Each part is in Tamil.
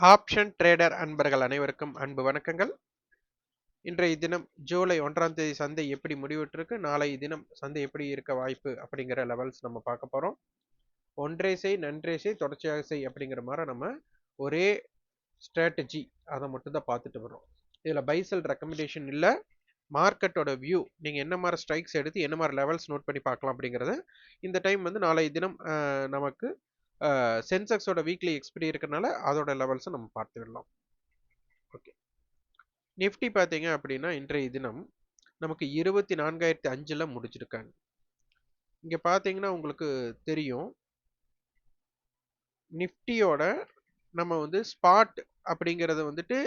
ஆப்ஷன் ட்ரேடர் அன்பர்கள் அனைவருக்கும் அன்பு வணக்கங்கள். இன்றைய தினம் ஜூலை 1ஆம் தேதி சந்தை எப்படி முடிவுற்றிருக்கு, நாளைய தினம் சந்தை எப்படி இருக்க வாய்ப்பு அப்படிங்கிற லெவல்ஸ் நம்ம பார்க்க போறோம். ஒன்றே செய் நன்றே செய் தொடர்ச்சியாக செய் அப்படிங்கிற மாதிரி நம்ம ஒரே ஸ்ட்ராட்டஜி அதை மட்டும் தான் பார்த்துட்டு வரோம். இதில் பைசல் ரெக்கமெண்டேஷன் இல்லை, மார்க்கெட்டோட வியூ நீங்கள் என்ன மாதிரி ஸ்ட்ரைக்ஸ் எடுத்து என்ன மாதிரி லெவல்ஸ் நோட் பண்ணி பார்க்கலாம் அப்படிங்கிறது இந்த டைம் வந்து நாளைய தினம் நமக்கு சென்செக்ஸோட வீக்லி எக்ஸ்பிரி இருக்கிறனால அதோட லெவல்ஸை நம்ம பார்த்து விடலாம். ஓகே, நிஃப்டி பார்த்தீங்க அப்படின்னா இன்றைய தினம் நமக்கு 24,005 முடிச்சிருக்காங்க. இங்கே பார்த்தீங்கன்னா உங்களுக்கு தெரியும், நிஃப்டியோட நம்ம வந்து ஸ்பாட் அப்படிங்கிறது வந்துட்டு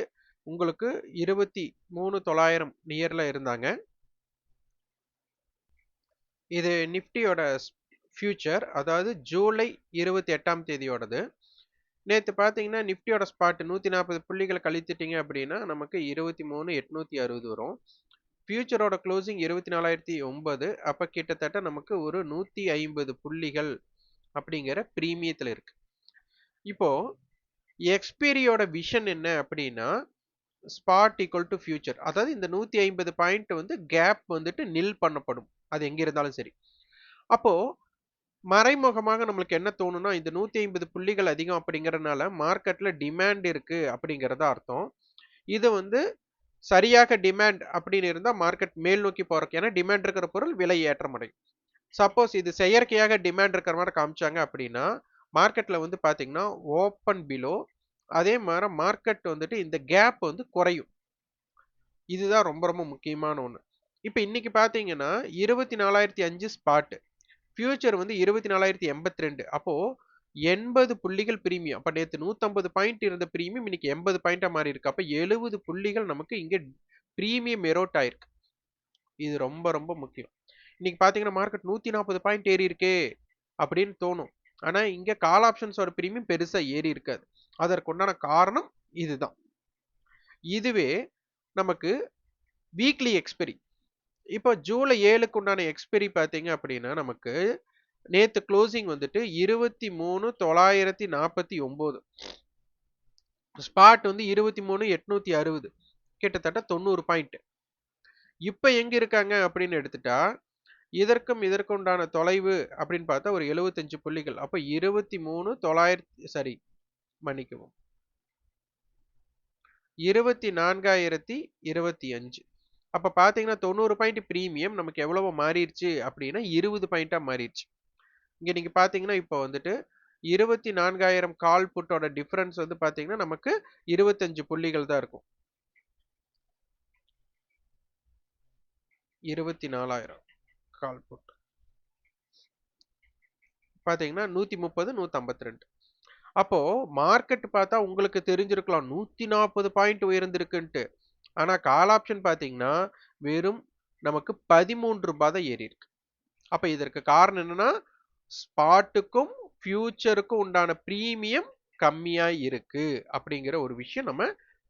உங்களுக்கு 23,900 நியரில் இருந்தாங்க. இது நிஃப்டியோட ஃபியூச்சர், அதாவது ஜூலை 28ஆம் தேதியோடது. நேற்று பார்த்தீங்கன்னா நிஃப்டியோட ஸ்பாட் 140 புள்ளிகள் கழித்துட்டீங்க அப்படின்னா நமக்கு 23,860 வரும். ஃபியூச்சரோட க்ளோசிங் 24,009. அப்போ கிட்டத்தட்ட நமக்கு ஒரு 150 புள்ளிகள் அப்படிங்கிற ப்ரீமியத்தில் இருக்கு. இப்போ எக்ஸ்பீரியோட விஷன் என்ன அப்படின்னா ஸ்பாட் ஈக்குவல் டு ஃபியூச்சர், அதாவது இந்த 150 பாயிண்ட் வந்து கேப் வந்துட்டு நில் பண்ணப்படும், அது எங்க இருந்தாலும் சரி. அப்போ மறைமுகமாக நம்மளுக்கு என்ன தோணும்னா இந்த 150 புள்ளிகள் அதிகம் அப்படிங்கறதுனால மார்க்கெட்ல டிமாண்ட் இருக்கு அப்படிங்கறத அர்த்தம். இது வந்து சரியாக டிமாண்ட் அப்படின்னு இருந்தா மார்க்கெட் மேல் நோக்கி போறதுக்கு, ஏன்னா டிமாண்ட் இருக்கிற பொருள் விலை ஏற்றம் அடையும். சப்போஸ் இது செயற்கையாக டிமாண்ட் இருக்கிற மாதிரி காமிச்சாங்க அப்படின்னா மார்க்கெட்ல வந்து பாத்தீங்கன்னா ஓப்பன் பிலோ, அதே மாதிரி மார்க்கெட் வந்துட்டு இந்த கேப் வந்து குறையும். இதுதான் ரொம்ப ரொம்ப முக்கியமான ஒண்ணு. இப்ப இன்னைக்கு பாத்தீங்கன்னா 24,005 ஸ்பாட், ஃபியூச்சர் வந்து 24,082. அப்போ 80 புள்ளிகள் பிரீமியம். அப்ப நேத்து 150 பாயிண்ட் இருந்த பிரீமியம் இன்னைக்கு 80 பாயிண்டா மாறி இருக்கு. அப்ப 70 புள்ளிகள் நமக்கு இங்க பிரீமியம் எரோட் ஆயிருக்கு. இது ரொம்ப ரொம்ப முக்கியம். இன்னைக்கு பாத்தீங்கன்னா மார்க்கெட் 140 பாயிண்ட் ஏறி இருக்கே அப்படின்னு தோணும். ஆனா இங்க கால் ஆப்ஷன்ஸோட பிரீமியம் பெருசா ஏறி இருக்காது. அதற்குண்டான காரணம் இதுதான். இதுவே நமக்கு வீக்லி எக்ஸ்பெரி, இப்போ ஜூலை 7க்கு உண்டான எக்ஸ்பெரி பார்த்தீங்க அப்படின்னா நமக்கு நேத்து க்ளோசிங் வந்துட்டு 23,949. ஸ்பாட் வந்து 23,860, கிட்டத்தட்ட 90 பாயிண்ட். இப்ப எங்க இருக்காங்க அப்படின்னு எடுத்துட்டா இதற்கும் இதற்கும் உண்டான தொலைவு அப்படின்னு பார்த்தா ஒரு 75 புள்ளிகள். அப்ப 23,900 சரி மன்னிக்கவும் 24,025. அப்ப பாத்தீங்கன்னா 90 பாயிண்ட் பிரீமியம் நமக்கு எவ்வளவு மாறிடுச்சு அப்படின்னா 20 பாயிண்டா மாறிடுச்சு. இங்க நீங்க பாத்தீங்கன்னா இப்போ வந்துட்டு 24,000 கால் புட்டோட டிஃபரன்ஸ் வந்து பாத்தீங்கன்னா நமக்கு 25 புள்ளிகள் தான் இருக்கும். 24,000 கால் புட் பாத்தீங்கன்னா 130, 152. அப்போ மார்க்கெட் பார்த்தா உங்களுக்கு தெரிஞ்சிருக்கலாம் 140 பாயிண்ட் உயர்ந்திருக்குன்ட்டு. ஆனா கால் ஆப்ஷன் பாத்தீங்கன்னா வெறும் நமக்கு 13 ரூபாய் தான் ஏறி இருக்கு. அப்ப இதற்கு காரணம் என்னன்னா ஸ்பாட்டுக்கும் ஃபியூச்சருக்கும் உண்டான பிரீமியம் கம்மியா இருக்கு அப்படிங்கிற ஒரு விஷயம் நம்ம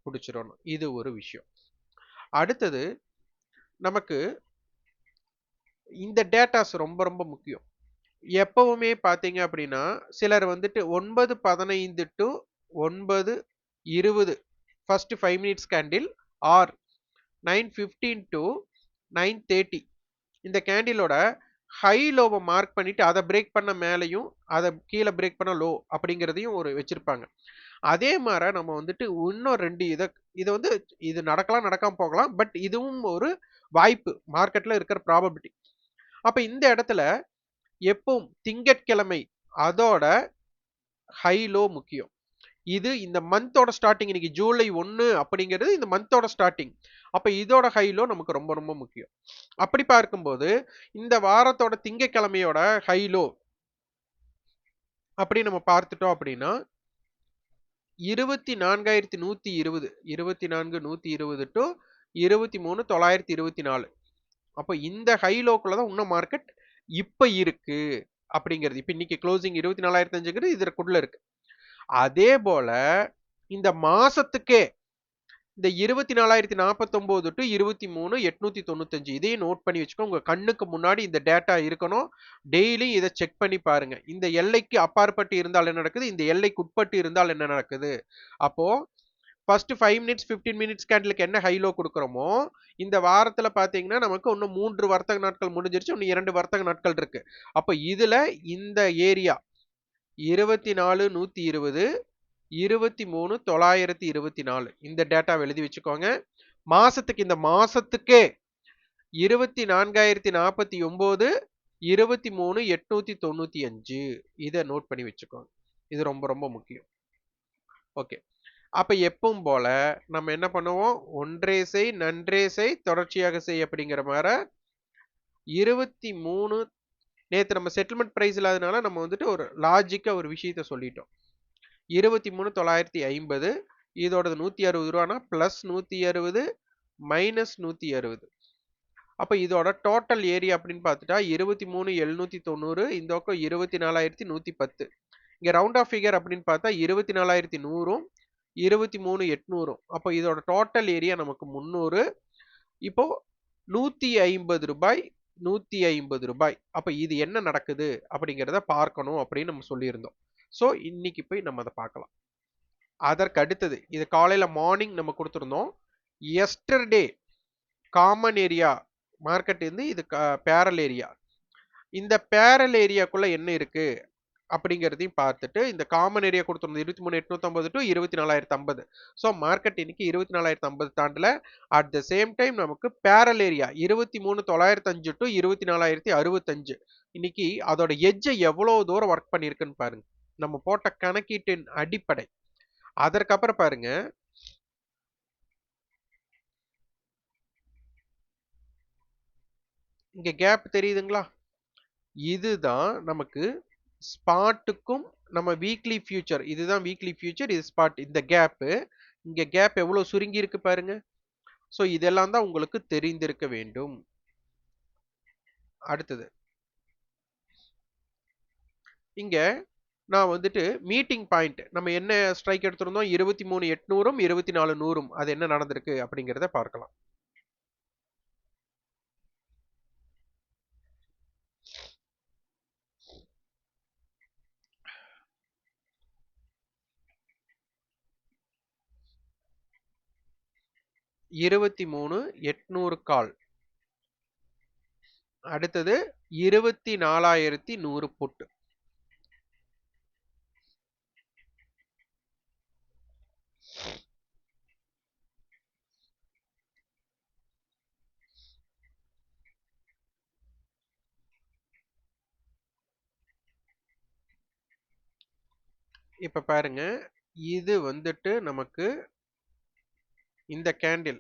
பிடிச்சிடணும். இது ஒரு விஷயம். அடுத்தது நமக்கு இந்த டேட்டாஸ் ரொம்ப ரொம்ப முக்கியம். எப்பவுமே பாத்தீங்க அப்படின்னா சிலர் வந்துட்டு 9:15 to 9:20 first 5 minutes candle or 9:15 to 9:30 இந்த கேண்டிலோட ஹை லோவை மார்க் பண்ணிட்டு அதை பிரேக் பண்ண மேலையும் அதை கீழே பிரேக் பண்ண லோ அப்படிங்கிறதையும் ஒரு வச்சிருப்பாங்க. அதே மாதிரி நம்ம வந்துட்டு இன்னும் ரெண்டு இதை வந்து இது நடக்கலாம் நடக்காம போகலாம், பட் இதுவும் ஒரு வாய்ப்பு மார்க்கெட்ல இருக்கிற ப்ராபபிலிட்டி. அப்ப இந்த இடத்துல எப்பவும் திங்கட்கிழமை அதோட ஹை லோ முக்கியம். இது இந்த மந்தோட ஸ்டார்டிங், இன்னைக்கு ஜூலை 1 அப்படிங்கிறது இந்த மந்தோட ஸ்டார்டிங். அப்ப இதோட ஹை லோ நமக்கு ரொம்ப ரொம்ப முக்கியம். அப்படி பார்க்கும்போது இந்த வாரத்தோட திங்கட்கிழமையோட ஹை லோ அப்படி நம்ம பார்த்துட்டோம் அப்படின்னா 24,120, 24,120 டு 23,924. அப்போ இந்த ஹை லோக்குள்ள தான் இன்னும் மார்க்கெட் இப்ப இருக்கு அப்படிங்கிறது. இப்ப இன்னைக்கு க்ளோசிங் 24,005 இதற்குள்ள இருக்கு. அதே போல இந்த மாசத்துக்கே இந்த 24,049 டு 23,895 இதையும் நோட் பண்ணி வச்சுக்கோ. உங்க கண்ணுக்கு முன்னாடி இந்த டேட்டா இருக்கணும். டெய்லி இதை செக் பண்ணி பாருங்க. இந்த எல்லைக்கு அப்பாற்பட்டு இருந்தால் என்ன நடக்குது, இந்த எல்லைக்கு உட்பட்டு இருந்தால் என்ன நடக்குது. அப்போ ஃபர்ஸ்ட் 5 மினிட்ஸ் 15 மினிட்ஸ் கேண்டிலுக்கு என்ன ஹை லோ கொடுக்குறோமோ, இந்த வாரத்துல பாத்தீங்கன்னா நமக்கு இன்னும் 3 வர்த்தக நாட்கள் முடிஞ்சிருச்சு. இன்னும் 2 வர்த்தக நாட்கள் இருக்கு. அப்ப இதுல இந்த ஏரியா 24,120 23,924 இந்த டேட்டா எழுதி வச்சுக்கோங்க. மாசத்துக்கு இந்த மாசத்துக்கே 24,049 23,895 இதை நோட் பண்ணி வச்சுக்கோங்க. இது ரொம்ப ரொம்ப முக்கியம். ஓகே, அப்ப எப்பவும் போல நம்ம என்ன பண்ணுவோம், ஒன்றே செய் நன்றே செய் தொடர்ச்சியாக செய் அப்படிங்கிற மாதிரி 23 நேத்து நம்ம செட்டில்மெண்ட் பிரைஸ் இல்லாதனால நம்ம வந்துட்டு ஒரு லாஜிக்கா ஒரு விஷயத்த சொல்லிட்டோம். 23,950 இதோட 160 ரூபானா பிளஸ் 160 மைனஸ் 160. அப்ப இதோட டோட்டல் ஏரியா அப்படின்னு பார்த்துட்டா 23,790 இந்த பக்கம் 24,110. இங்க ரவுண்ட் ஆஃப் ஃபிகர் அப்படின்னு பார்த்தா 24,100 23,800. அப்போ இதோட டோட்டல் ஏரியா நமக்கு 300. இப்போ 150 ரூபாய் 150 ரூபாய். அப்ப இது என்ன நடக்குது அப்படிங்கிறத பார்க்கணும் அப்படின்னு நம்ம சொல்லியிருந்தோம். ஸோ இன்னைக்கு போய் நம்ம அதை பார்க்கலாம். அதற்கு அடுத்தது இது காலையில மார்னிங் நம்ம கொடுத்துருந்தோம். எஸ்டர்டே காமன் ஏரியா மார்க்கெட் இருந்து இது பேரல் ஏரியா. இந்த பேரல் ஏரியாக்குள்ள என்ன இருக்கு அப்படிங்கிறதையும் பார்த்துட்டு இந்த காமன் ஏரியா கொடுத்துருந்தோம் 23,850 டு 24,050. ஸோ மார்க்கெட் இன்னைக்கு 24,050 தாண்டல. அட் த சேம் டைம் நமக்கு பேரல் ஏரியா 23,905 டு 24,065. இன்னைக்கு அதோட எட்ஜை எவ்வளவு தூரம் ஒர்க் பண்ணியிருக்குன்னு பாருங்க. நம்ம போட்ட கணக்கீட்டின் அடிப்படை. அதற்கப்புறம் பாருங்க, இங்க கேப் தெரியுதுங்களா, இதுதான் நமக்கு ஸ்பாட்டுக்கும் நம்ம வீக்லி ஃபியூச்சர். இதுதான் வீக்லி ஃபியூச்சர், இது ஸ்பாட். இந்த கேப் இங்க கேப் எவ்வளவு சுருங்கி இருக்கு பாருங்க. சோ இதெல்லாம் தான் உங்களுக்கு தெரிந்திருக்க வேண்டும். அடுத்தது இங்க நான் வந்துட்டு மீட்டிங் பாயிண்ட் நம்ம என்ன ஸ்ட்ரைக் எடுத்திருந்தோம், 23,800 24,100 அது என்ன நடந்திருக்கு அப்படிங்கிறத பார்க்கலாம். $23,800 கால். அடுத்தது 24,100 புட். இப்ப பாருங்க, இது வந்துட்டு நமக்கு இந்த கேண்டில்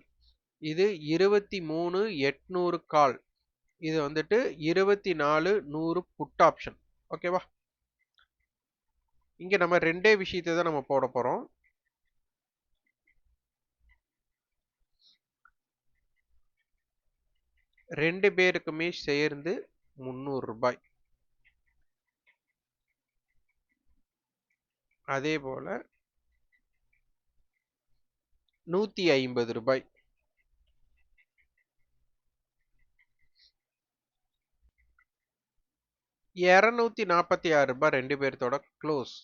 இது 23,800 கால். இது வந்துட்டு 24,100 புட் ஆப்ஷன். ஓகேவா? இங்க நம்ம ரெண்டே விஷயத்தை தான் நம்ம போட போறோம். ரெண்டு பேருக்குமே சேர்ந்து 300 ரூபாய். அதே போல 150 ரூபாய். $246 ரெண்டு பேர்த்தோட க்ளோஸ்,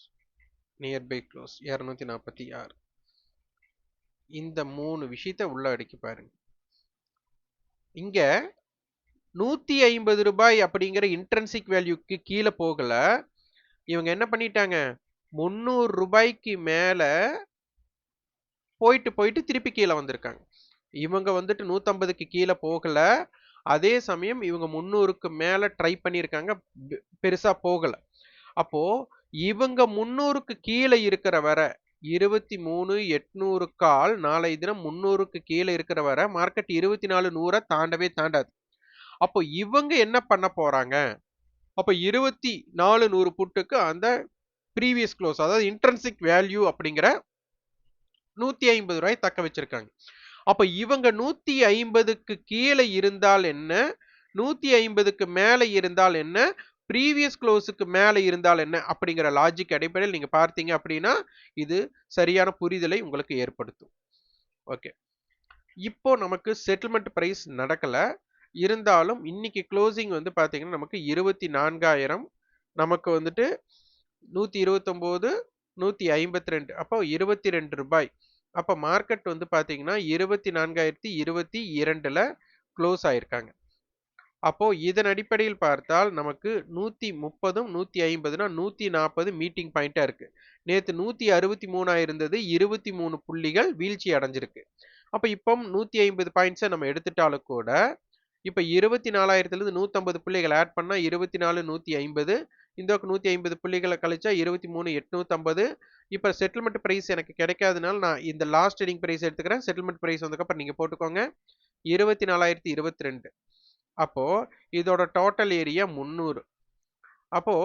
நியர்பை க்ளோஸ் 246. இந்த மூணு விஷயத்தை உள்ள அடிக்கி பாருங்க. இங்க 150 ரூபாய் அப்படிங்கிற இன்ட்ரென்சிக் வேல்யூக்கு கீழே போகல. இவங்க என்ன பண்ணிட்டாங்க, 300 ரூபாய்க்கு மேல போயிட்டு போயிட்டு திருப்பி கீழே வந்திருக்காங்க. இவங்க வந்துட்டு 150க்கு கீழே போகல. அதே சமயம் இவங்க 300க்கு மேல ட்ரை பண்ணியிருக்காங்க, பெருசா போகல. அப்போ இவங்க 300க்கு கீழே இருக்கிற வரை 23,800 கால் நாளை தினம் 300க்கு கீழே இருக்கிற வரை மார்க்கெட் 24,100 தாண்டவே தாண்டாது. அப்போ இவங்க என்ன பண்ண போறாங்க, அப்போ 24,100 புட்டுக்கு அந்த ப்ரீவியஸ் க்ளோஸ் அதாவது இன்ட்ரென்சிக் வேல்யூ அப்படிங்கிற 150 ரூபாய் தக்க வச்சிருக்காங்க. அப்ப இவங்க 150க்கு கீழே இருந்தால் என்ன, 150க்கு மேல இருந்தால் என்ன, ப்ரீவியஸ் க்ளோஸுக்கு மேல இருந்தால் என்ன அப்படிங்கிற லாஜிக் அடிப்படையில் நீங்க பார்த்தீங்க அப்படின்னா இது சரியான புரிதலை உங்களுக்கு ஏற்படுத்தும். ஓகே. இப்போ நமக்கு செட்டில்மெண்ட் பிரைஸ் நடக்கல. இருந்தாலும் இன்னைக்கு க்ளோசிங் வந்து பார்த்தீங்கன்னா, நமக்கு 24,000 நமக்கு வந்துட்டு 129, 152 அப்போ ரூ. 22. அப்ப மார்க்கெட் வந்து பார்த்தீங்கன்னா, 24,022ல க்ளோஸ் ஆயிருக்காங்க. அப்போ இதன் அடிப்படையில் பார்த்தால் நமக்கு 130ம் 150னா 140 மீட்டிங் பாயிண்டா இருக்கு. நேத்து 163 இருந்தது 23 புள்ளிகள் வீழ்ச்சி அடைஞ்சிருக்கு. அப்ப இப்போ 150 பாயிண்ட்ஸை நம்ம எடுத்துட்டாலும் கூட இப்ப 24,000லிருந்து 150 புள்ளிகள் ஆட் பண்ணா 24 150 இந்த 150 புள்ளிகளை கழிச்சா 23 850 இப்ப செட்டில்மெண்ட் பிரைஸ் எனக்கு கிடைக்காதனால நான் இந்த லாஸ்ட் ட்ரேடிங் பிரைஸ் எடுத்துக்கிறேன். செட்டில்மெண்ட் பிரைஸ் வந்ததுக்கப்புறம் நீங்க போட்டுக்கோங்க 24,022. அப்போ இதோட டோட்டல் ஏரியா 300. அப்போ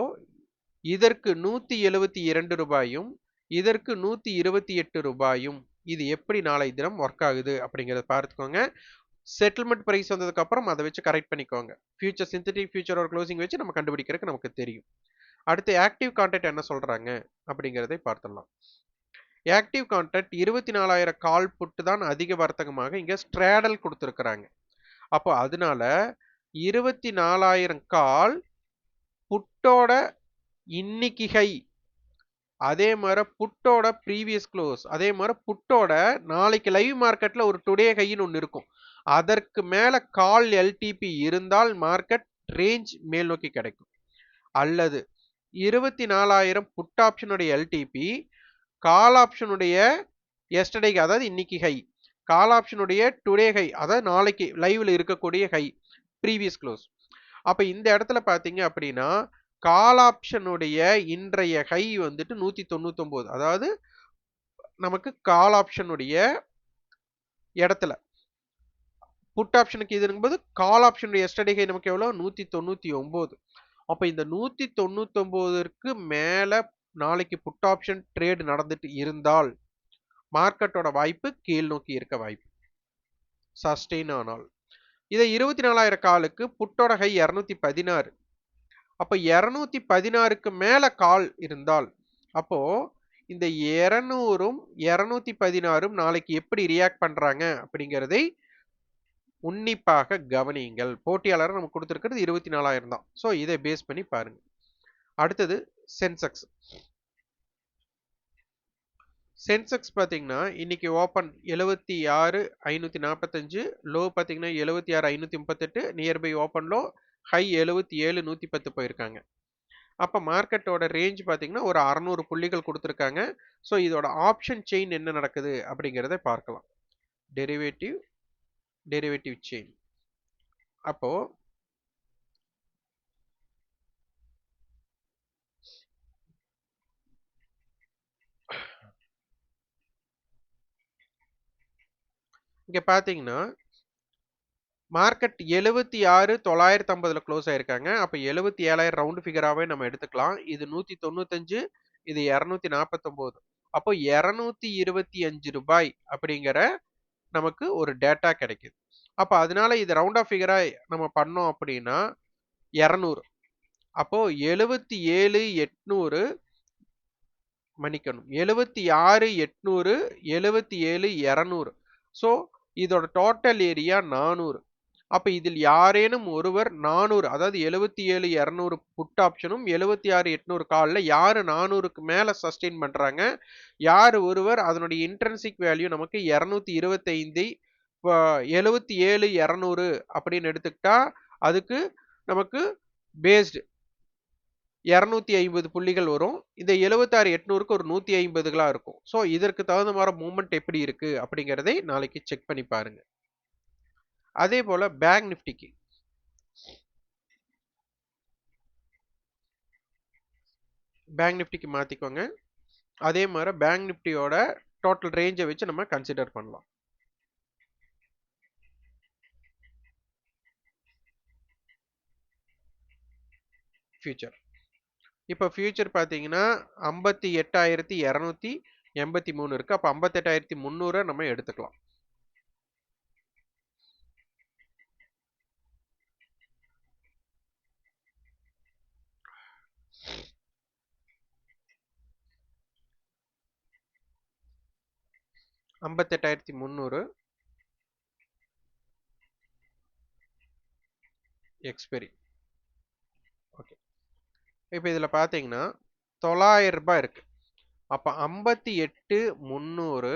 இதற்கு 172 ரூபாயும் இதற்கு 128 ரூபாயும் இது எப்படி நாளை தினம் ஒர்க் ஆகுது அப்படிங்கறத பார்த்துக்கோங்க. செட்டில்மெண்ட் பிரைஸ் வந்ததுக்கு அப்புறம் அதை வச்சு கரெக்ட் பண்ணிக்கோங்க. ஃபியூச்சர் சிந்தட்டிக் ஃபியூச்சரோட க்ளோசிங் வச்சு நம்ம கண்டுபிடிக்கிறதுக்கு நமக்கு தெரியும். அடுத்து ஆக்டிவ் கான்ட்ராக்ட் என்ன சொல்றாங்க அப்படிங்கறதை பார்த்துடலாம். ஆக்டிவ் கான்ட்ராக்ட் 24,000 கால் புட்டு தான் அதிக வர்த்தகமாக இங்க ஸ்ட்ராடல் கொடுத்திருக்கிறாங்க. அப்போ அதனால 24,000 கால் புட்டோட இன்னைக்கு ஹை அதே மாதிரி புட்டோட ப்ரீவியஸ் க்ளோஸ் அதே மாதிரி புட்டோட நாளைக்கு லைவ் மார்க்கெட்ல ஒரு டுடே ஹைன்னு ஒன்று இருக்கும். அதற்கு மேல கால் எல்டிபி இருந்தால் மார்க்கெட் ரேஞ்ச் மேல் நோக்கி கிடைக்கும். அல்லது 24,000 புட் ஆப்ஷனுடைய எல்டிபி கால் ஆப்ஷனுடைய எஸ்டர்டேக்கு அதாவது இன்னைக்கு ஹை கால் ஆப்ஷனுடைய டுடே ஹை அதாவது நாளைக்கு லைவ்ல இருக்கக்கூடிய ஹை ப்ரீவியஸ் க்ளோஸ். அப்ப இந்த இடத்துல பாத்தீங்க அப்படின்னா கால் ஆப்ஷனுடைய இன்றைய ஹை வந்துட்டு 199. அதாவது நமக்கு கால் ஆப்ஷனுடைய இடத்துல புட் ஆப்ஷனுக்கு இது இருக்கும்போது கால் ஆப்ஷனுடைய எஸ்டர்டே ஹை நமக்கு எவ்வளவு 199. அப்ப இந்த 199ற்கு மேல நாளைக்கு புட் ஆப்ஷன் ட்ரேட் நடந்துட்டு இருந்தால் மார்க்கெட்டோட வாய்ப்பு கீழ் நோக்கி இருக்க வாய்ப்பு சஸ்டெயின் ஆனால். இதை 24,000 காலுக்கு புட்டோட ஹை 216. அப்ப 216க்கு மேல கால் இருந்தால் அப்போ இந்த 200ம் 216ம் நாளைக்கு எப்படி ரியாக்ட் பண்றாங்க அப்படிங்கறதை உன்னிப்பாக கவனியுங்கள். போட்டியாளர் நமக்கு கொடுத்திருக்கிறது 24,000 தான். சோ இதை பேஸ் பண்ணி பாருங்க. அடுத்தது சென்செக்ஸ். சென்செக்ஸ் பாத்தீங்கன்னா இன்னைக்கு ஓபன் 76,545 லோ பாத்தீங்கன்னா 76,538 நியர்பை ஓபன் லோ ஹை 77,110 போயிருக்காங்க. அப்ப மார்க்கெட்டோட ரேஞ்ச் பாத்தீங்கன்னா ஒரு 600 புள்ளிகள் கொடுத்திருக்காங்க. சோ இதோட ஆப்ஷன் செயின் என்ன நடக்குது அப்படிங்கறத பார்க்கலாம். Derivative chain. அப்போ இங்க பாத்தீங்கன்னா மார்க்கெட் 76,950ல க்ளோஸ் ஆயிருக்காங்க. அப்ப 77,000 ரவுண்ட் ஃபிகராவே நம்ம எடுத்துக்கலாம். இது 195 இது 249. அப்போ 225 ரூபாய் அப்படிங்கிற நமக்கு ஒரு டேட்டா கிடைக்குது. அப்ப அதனால இது ரவுண்ட் ஆஃப் ஃபிகரா நம்ம பண்ணோம் அப்படின்னா 200. அப்போ 77,800 மன்னிக்கணும் 76,800 77,200. சோ இதோட டோட்டல் ஏரியா 400. அப்ப இதில் யாரேனும் ஒருவர் 400 அதாவது 77,200 புட் ஆப்ஷனும் 76,800 கால்ல யாரு 400க்கு மேல சஸ்டெயின் பண்றாங்க யாரு ஒருவர் அதனுடைய இன்ட்ரின்சிக் வேல்யூ நமக்கு 225 77,200 அப்படின்னு எடுத்துக்கிட்டா அதுக்கு நமக்கு பேஸ்டு 250 புள்ளிகள் வரும். இந்த 76,800க்கு ஒரு 150களா இருக்கும். சோ இதற்கு தகுந்த மாதிரி மூவ்மெண்ட் எப்படி இருக்கு அப்படிங்கறதை நாளைக்கு செக் பண்ணி பாருங்க. அதே போல பேங்க் நிஃப்டிக்கு மாத்திக்கோங்க. அதே மாதிரி பேங்க் நிஃப்டியோட டோட்டல் ரேஞ்சை வச்சு நம்ம கன்சிடர் பண்ணலாம். ஃபியூச்சர் இப்போ ஃபியூச்சர் பாத்தீங்கன்னா 58,283 இருக்கு. அப்ப 58,300 நம்ம எடுத்துக்கலாம். $58,300 எக்ஸ்பைரி. ஓகே. இப்போ இதுல பாத்தீங்கன்னா 900 ரூபாய் இருக்கு. அப்ப 58,300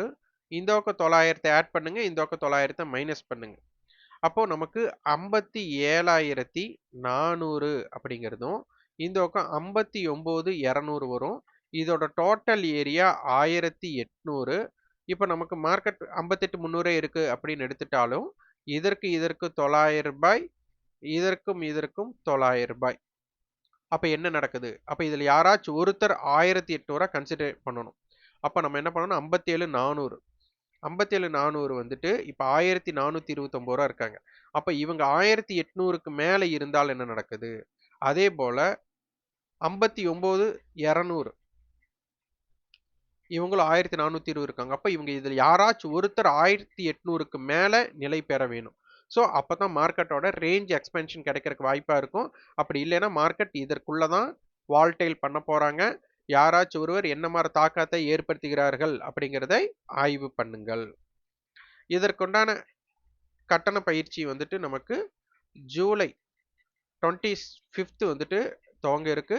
இந்த பக்கம் 900 ஆட் பண்ணுங்க, இந்த பக்கம் 900 மைனஸ் பண்ணுங்க. அப்போ நமக்கு 57,400 அப்படிங்கிறதும், இந்த பக்கம் 59,200 வரும். இதோட டோட்டல் ஏரியா 1,800. இப்போ நமக்கு மார்க்கெட் 58,300 இருக்கு அப்படின்னு எடுத்துட்டாலும், இதற்கு 900 ரூபாய், இதற்கும் 900 ரூபாய். அப்ப என்ன நடக்குது? அப்ப இதுல யாராச்சும் ஒருத்தர் 1,800 கன்சிடர் பண்ணணும். அப்ப நம்ம என்ன பண்ணணும்? 57,400. 57,400 வந்துட்டு இப்ப 1,429 இருக்காங்க. அப்ப இவங்க 1,800க்கு மேல இருந்தால் என்ன நடக்குது? அதே போல 59,200 இவங்களும் 1,420 இருக்காங்க. அப்ப இவங்க இதுல யாராச்சும் ஒருத்தர் 1,800க்கு மேல நிலை பெற வேணும். ஸோ அப்பதான் மார்க்கெட்டோட ரேஞ்ச் எக்ஸ்பென்ஷன் கிடைக்கிறதுக்கு வாய்ப்பா இருக்கும். அப்படி இல்லைன்னா மார்க்கெட் இதற்குள்ள தான் வால்டைல் பண்ண போறாங்க. யாராச்சும் ஒருவர் என்ன மாதிரி தாக்கத்தை ஏற்படுத்துகிறார்கள் அப்படிங்கிறதை ஆய்வு பண்ணுங்கள். இதற்குண்டான கட்டண பயிற்சி வந்துட்டு நமக்கு ஜூலை 25th வந்துட்டு துவங்க இருக்கு.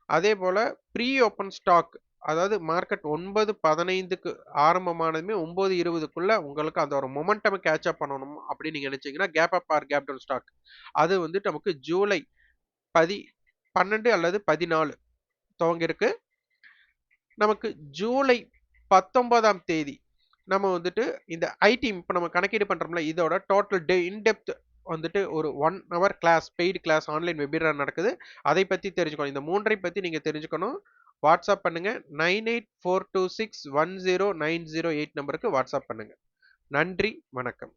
அதே போல ப்ரீ ஓப்பன் ஸ்டாக், அதாவது மார்க்கெட் 9:15க்கு ஆரம்பமானதுமே 9:20க்குள்ள உங்களுக்கு அதோட மொமெண்டம் கேட்ச் அப் பண்ணணும் அப்படின்னு நீங்க நினைச்சீங்கன்னா gap up or gap down stock அது வந்துட்டு நமக்கு ஜூலை 12 அல்லது 14 துவங்க இருக்கு. நமக்கு ஜூலை 19ஆம் தேதி நம்ம வந்துட்டு இந்த ஐடி இப்போ நம்ம கணக்கீடு பண்றோம்ல, இதோட டோட்டல் இன்டெப்த் வந்துட்டு ஒரு 1 hour class, paid class online webinar நடக்குது. அதை பத்தி தெரிஞ்சுக்கணும். இந்த மூன்றை பத்தி நீங்க தெரிஞ்சுக்கணும். வாட்ஸ்அப் பண்ணுங்க. 9842610908 நம்பருக்கு வாட்ஸ்அப் பண்ணுங்க. நன்றி, வணக்கம்.